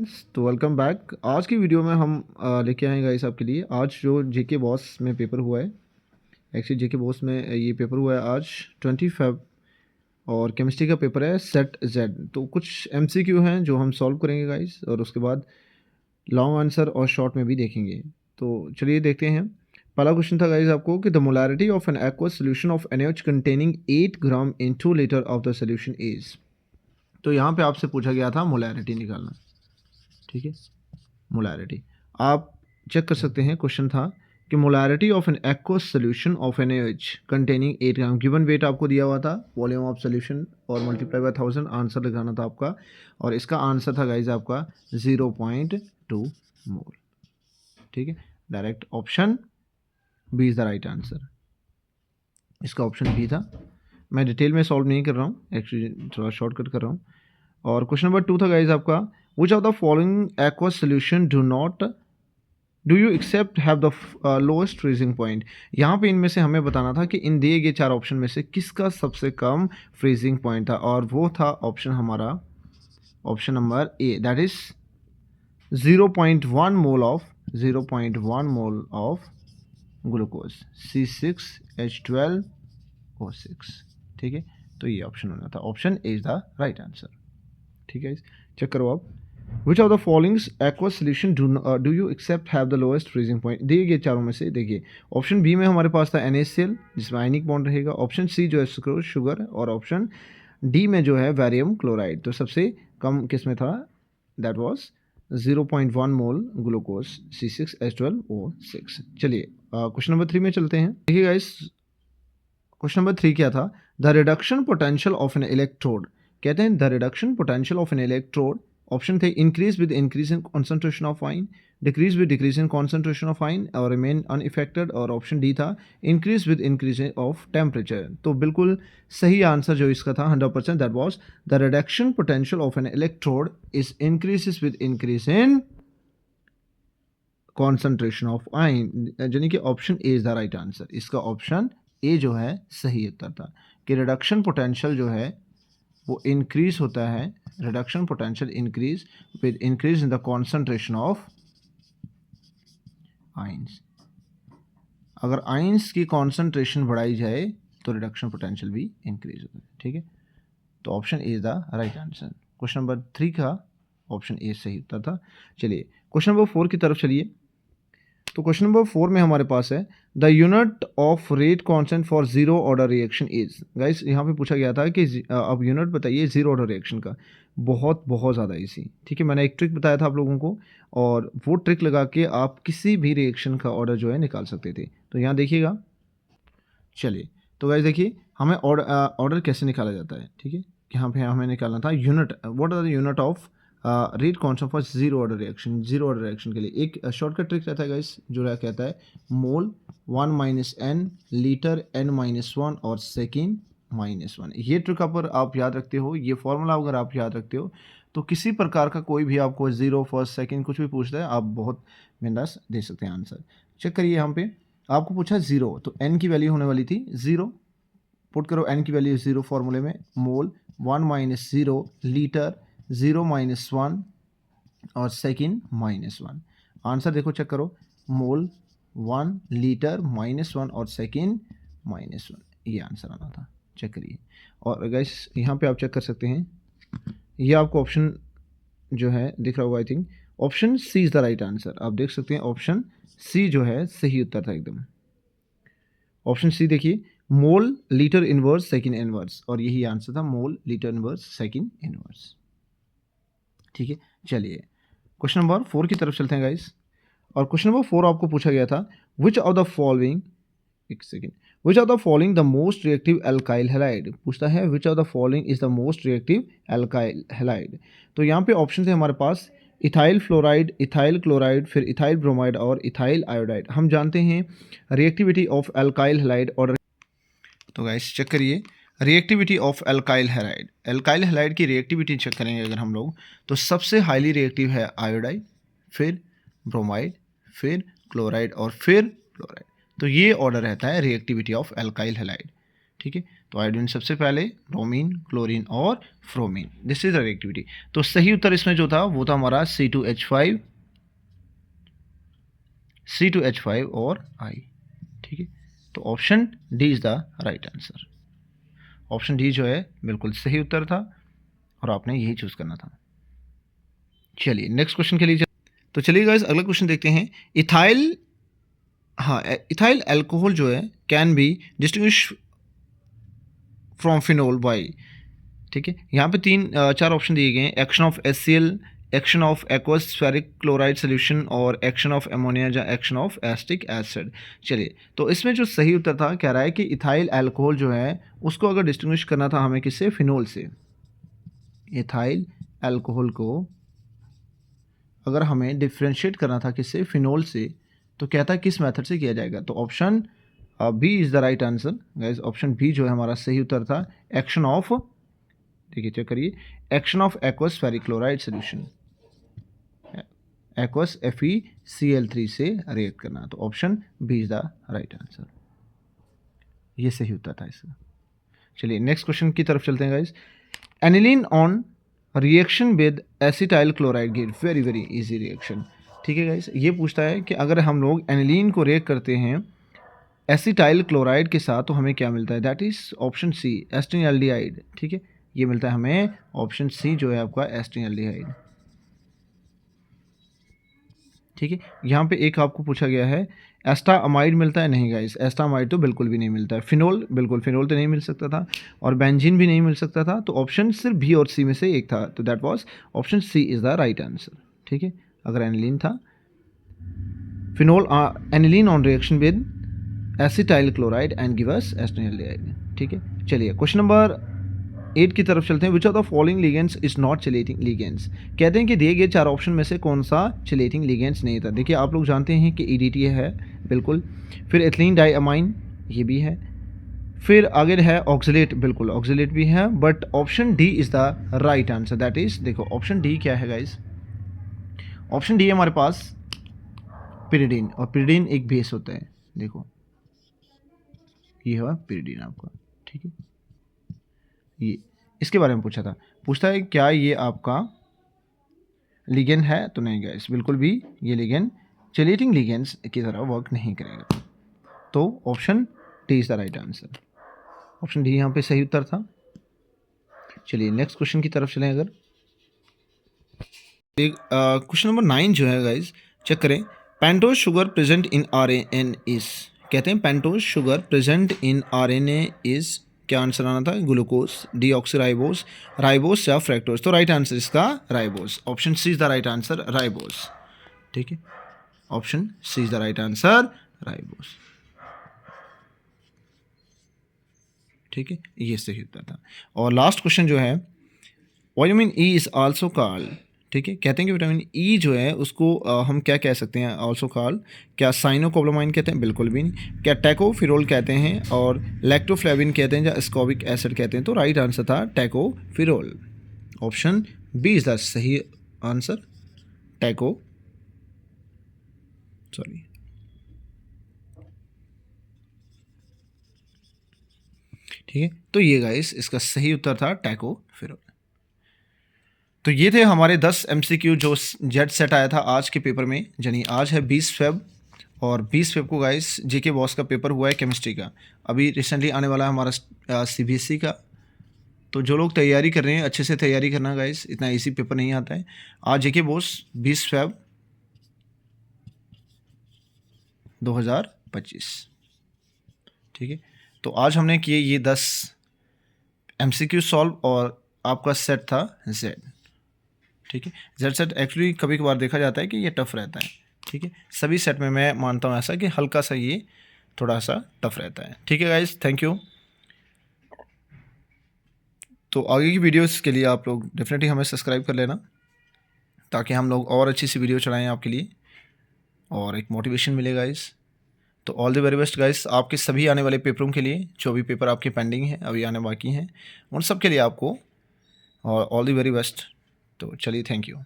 तो welcome back. आज की वीडियो में हम लेके आए गाइस आपके लिए आज जो जेके बॉस में पेपर हुआ है। एक्चुअली जेके बॉस में ये पेपर हुआ है आज 25 और केमिस्ट्री का पेपर है सेट जेड। तो कुछ एमसीक्यू हैं जो हम सॉल्व करेंगे गाइस, और उसके बाद लॉन्ग आंसर और शॉर्ट में भी देखेंगे। तो चलिए देखते हैं। पहला क्वेश्चन था गाइस आपको कि the molarity of an aqueous solution of NaOH containing 8 gram in 2 litre of the solution is. तो यहाँ पे आपसे पूछा गया था मोलैरिटी निकालना, ठीक है। मोलैरिटी आप चेक कर सकते हैं। क्वेश्चन था कि molarity of an aqueous solution of NaOH containing 8 gram. Given weight आपको दिया हुआ था, वॉल्यूम ऑफ सोल्यूशन और मल्टीप्लाई बाय 1000 आंसर लगाना था आपका, और इसका आंसर था गाइज आपका 0.2 मोल, ठीक है। Direct option B is the right answer. इसका ऑप्शन बी था। मैं डिटेल में सॉल्व नहीं कर रहा हूँ, एक्चुअली थोड़ा शॉर्टकट कर रहा हूँ। और क्वेश्चन नंबर 2 था गाइज आपका, which of the following aqueous solution do you expect have the lowest freezing point. यहाँ पे इनमें से हमें बताना था कि इन दिए गए 4 ऑप्शन में से किसका सबसे कम फ्रीजिंग पॉइंट था, और वो था ऑप्शन हमारा option number A, that is 0.1 mole of glucose C6H12O6, ठीक है। तो ये ऑप्शन होना था, option A is the right answer, ठीक है। चेक करो आप, which of the following aqueous solution do you expect have the lowest freezing point. दिए गए चारों में से देखिए, ऑप्शन बी में हमारे पास था NaCl जिसमें आयनिक बॉन्ड रहेगा, ऑप्शन सी जो है सुक्रोज शुगर, और ऑप्शन डी में जो है बैरियम क्लोराइड। तो सबसे कम किस में था, that was 0.1 mole glucose C6H12O6। चलिए क्वेश्चन नंबर 3 में चलते हैं। देखिए गाइस, क्वेश्चन नंबर 3 क्या था, the reduction potential of an electrode. कहते हैं the reduction potential of an electrode, option थे increase with increase in concentration of ion, decrease with decrease in concentration of ion, और रिमेन अनइफेक्टेड, और option D था increase with increase of temperature. तो बिल्कुल सही answer जो इसका था 100%, that was the reduction potential of an electrode is increases with increase in concentration of ion, यानी कि option A is the right answer. इसका ऑप्शन ए जो है सही उत्तर था कि रिडक्शन पोटेंशियल जो है वो इंक्रीज होता है, reduction potential increase with increase in the concentration of ions. अगर आयंस की कॉन्सेंट्रेशन बढ़ाई जाए तो रिडक्शन पोटेंशियल भी इंक्रीज होता है, ठीक है। तो option A is the right answer. Question number 3 का ऑप्शन ए सही उत्तर था। चलिए क्वेश्चन नंबर 4 की तरफ चलिए। तो क्वेश्चन नंबर 4 में हमारे पास है the unit of rate constant for zero order reaction is. Guys यहाँ पे पूछा गया था कि अब यूनिट बताइए जीरो ऑर्डर रिएक्शन का। बहुत बहुत ज़्यादा इजी, ठीक है। मैंने एक ट्रिक बताया था आप लोगों को, और वो ट्रिक लगा के आप किसी भी रिएक्शन का ऑर्डर जो है निकाल सकते थे। तो यहाँ देखिएगा, चलिए तो गाइस देखिए हमें ऑर्डर कैसे निकाला जाता है, ठीक है। यहाँ पे हमें निकालना था unit, what are the unit of rate constant for zero order reaction. Zero order reaction के लिए एक शॉर्टकट ट्रिक रहता है गाइस, जो कहता है मोल 1 - n लीटर n-1 और सेकेंड -1। ये ट्रिक अगर आप याद रखते हो, ये फॉर्मूला अगर आप याद रखते हो, तो किसी प्रकार का कोई भी आपको जीरो फर्स्ट सेकेंड कुछ भी पूछता है, आप बहुत बिंदास दे सकते हैं आंसर। चेक करिए, यहाँ पे आपको पूछा जीरो, तो n की वैल्यू होने वाली थी जीरो। पुट करो n की वैल्यू जीरो फॉर्मूले में, मोल 1 - 0 लीटर 0-1 और सेकेंड -1। आंसर देखो, चेक करो, मोल 1 लीटर -1 और सेकेंड -1, ये आंसर आना था। चेक करिए, और गाइस यहाँ पे आप चेक कर सकते हैं, ये आपको ऑप्शन जो है दिख रहा होगा, I think option C is the right answer. आप देख सकते हैं ऑप्शन सी जो है सही उत्तर था एकदम। ऑप्शन सी देखिए, mole litre inverse second inverse, और यही आंसर था, mole litre inverse second inverse, ठीक है। चलिए क्वेश्चन नंबर 4 की तरफ चलते हैं गाइस, और क्वेश्चन नंबर 4 आपको पूछा गया था विच ऑफ द फॉलोइंग, एक second, which of the following the most reactive alkyl halide. पूछता है विच of the following is the most reactive alkyl halide. तो यहाँ पे ऑप्शन थे हमारे पास इथाइल फ्लोराइड, इथाइल क्लोराइड, फिर इथाइल ब्रोमाइड और इथाइल आयोडाइड। हम जानते हैं रिएक्टिविटी ऑफ एल्काइल हैलाइड, और तो गाइस चेक करिए reactivity of alkyl halide. Alkyl halide की रिएक्टिविटी चेक करेंगे अगर हम लोग, तो सबसे हाईली रिएक्टिव है आयोडाइड, फिर ब्रोमाइड, फिर क्लोराइड और फिर फ्लोराइड। तो ये ऑर्डर रहता है रिएक्टिविटी ऑफ एल्काइल हैलाइड, ठीक है। तो आयोडीन सबसे पहले, ब्रोमीन, क्लोरीन और fluorine. This is the reactivity. तो सही उत्तर इसमें जो था वो था हमारा C2H5 और I। ठीक है, तो option D is the right answer. Option D जो है बिल्कुल सही उत्तर था और आपने यही चूज करना था। चलिए नेक्स्ट क्वेश्चन के लिए तो चलिए गाइस अगला क्वेश्चन देखते हैं। इथाइल अल्कोहल जो है can be distinguish from phenol by. ठीक है, यहाँ पे 4 ऑप्शन दिए गए हैं। Action of HCl, action of aqueous ferric chloride solution और एक्शन ऑफ अमोनिया या एक्शन ऑफ एसिटिक एसिड। चलिए, तो इसमें जो सही उत्तर था कह रहा है कि इथाइल अल्कोहल जो है उसको अगर डिस्टिंग्विश करना था हमें किससे, फिनोल से। इथाइल अल्कोहल को अगर हमें डिफ्रेंशिएट करना था किससे, फिनोल से, तो कहता है किस मेथड से किया जाएगा। तो option B is the right answer guys. Option B जो है हमारा सही उत्तर था। एक्शन ऑफ, देखिए चेक करिए, action of aqueous ferric chloride solution, aqueous FeCl3 से रिएक्ट करना। तो option B is the right answer, ये सही उत्तर था इसका। चलिए नेक्स्ट क्वेश्चन की तरफ चलते हैं guys. Aniline on reaction with acetyl chloride give very very easy reaction. ठीक है गाइस, ये पूछता है कि अगर हम लोग एनिलीन को रिएक्ट करते हैं एसिटाइल क्लोराइड के साथ तो हमें क्या मिलता है। That is option C, acetaldehyde. ठीक है, ये मिलता है हमें ऑप्शन सी जो है आपका एस्टिंगल्डिहाइड। ठीक है, यहाँ पे एक आपको पूछा गया है एस्टामाइड मिलता है, नहीं गाइस, एस्टामाइड तो बिल्कुल भी नहीं मिलता है। फिनोल, बिल्कुल फिनोल तो नहीं मिल सकता था, और बेंजीन भी नहीं मिल सकता था। तो ऑप्शन सिर्फ बी और सी में से एक था, तो that was option C is the right answer. ठीक है, अगर एनिलीन था, phenol aniline on reaction with acetyl chloride and give us acetaldehyde. ठीक है, चलिए क्वेश्चन नंबर 8 की तरफ चलते हैं। Which of the following ligands is not chelating ligands. कहते हैं कि दिए गए 4 ऑप्शन में से कौन सा चलेटिंग लिगेंड्स नहीं था। देखिए आप लोग जानते हैं कि EDTA है बिल्कुल, फिर एथिलीन डाइअमाइन ये भी है, फिर आगे है ऑक्सलेट, बिल्कुल ऑक्सलेट भी है, but option D is the right answer. That is, देखो ऑप्शन डी क्या है गाइज, ऑप्शन डी हमारे पास पिरिडीन, और पिरिडीन एक बेस होता है। देखो ये है पिरिडीन आपका। ठीक है, ये इसके बारे में पूछता है क्या ये आपका लिगेंड है, तो नहीं गाइस, बिल्कुल भी ये लिगेंड चलेटिंग लिगेंड्स की तरह वर्क नहीं करेगा। तो option D is the right answer. Option D यहाँ पे सही उत्तर था। चलिए नेक्स्ट क्वेश्चन की तरफ चलें। अगर क्वेश्चन नंबर 9 जो है गाइस, चेक करें। Pentose sugar present in RNA is. कहते हैं pentose sugar present in RNA is, क्या आंसर आना था, ग्लूकोज, डीऑक्सीराइबोस, राइबोस या फ्रैक्टोज। तो राइट आंसर इसका ribose. Option C is the right answer, ribose. ठीक है, option C is the right answer, ribose. ठीक है, ये सही उत्तर था। और लास्ट क्वेश्चन जो है, vitamin E is also called. ठीक है, कहते हैं कि विटामिन E जो है उसको हम क्या कह सकते हैं, ऑल्सो कॉल्ड, क्या साइनोकोबालामाइन कहते हैं, बिल्कुल भी नहीं, क्या टैकोफिरोल कहते हैं, और लैक्टोफ्लेविन कहते हैं या स्कोबिक एसिड कहते हैं। तो राइट आंसर था टैकोफिरोल। ऑप्शन बी इज द सही आंसर, ठीक है, तो ये गाइस इसका सही उत्तर था टैकोफिरोल। तो ये थे हमारे 10 MCQ जो जेट सेट आया था आज के पेपर में। यानी आज है 20 फेब, और 20 फेब को गाइस JK बॉस का पेपर हुआ है केमिस्ट्री का। अभी रिसेंटली आने वाला है हमारा CBSE का। तो जो लोग तैयारी कर रहे हैं अच्छे से तैयारी करना गाइस, इतना इजी पेपर नहीं आता है। आज JK बॉस 20 फेब 2025। ठीक है, तो आज हमने किए ये 10 MCQ सॉल्व, और आपका सेट था जेड। ठीक है, जेड सेट एक्चुअली कभी कभार देखा जाता है कि ये टफ रहता है। ठीक है, सभी सेट में मैं मानता हूँ ऐसा कि हल्का सा ये थोड़ा सा टफ रहता है। ठीक है गाइस, थैंक यू। तो आगे की वीडियोस के लिए आप लोग डेफिनेटली हमें सब्सक्राइब कर लेना, ताकि हम लोग और अच्छी सी वीडियो चलाएं आपके लिए, और एक मोटिवेशन मिले गाइस। तो all the very best guys आपके सभी आने वाले पेपरों के लिए। जो भी पेपर आपके पेंडिंग हैं, अभी आने बाकी हैं, उन सब के लिए आपको और ऑल द वेरी बेस्ट। तो चलिए, थैंक यू।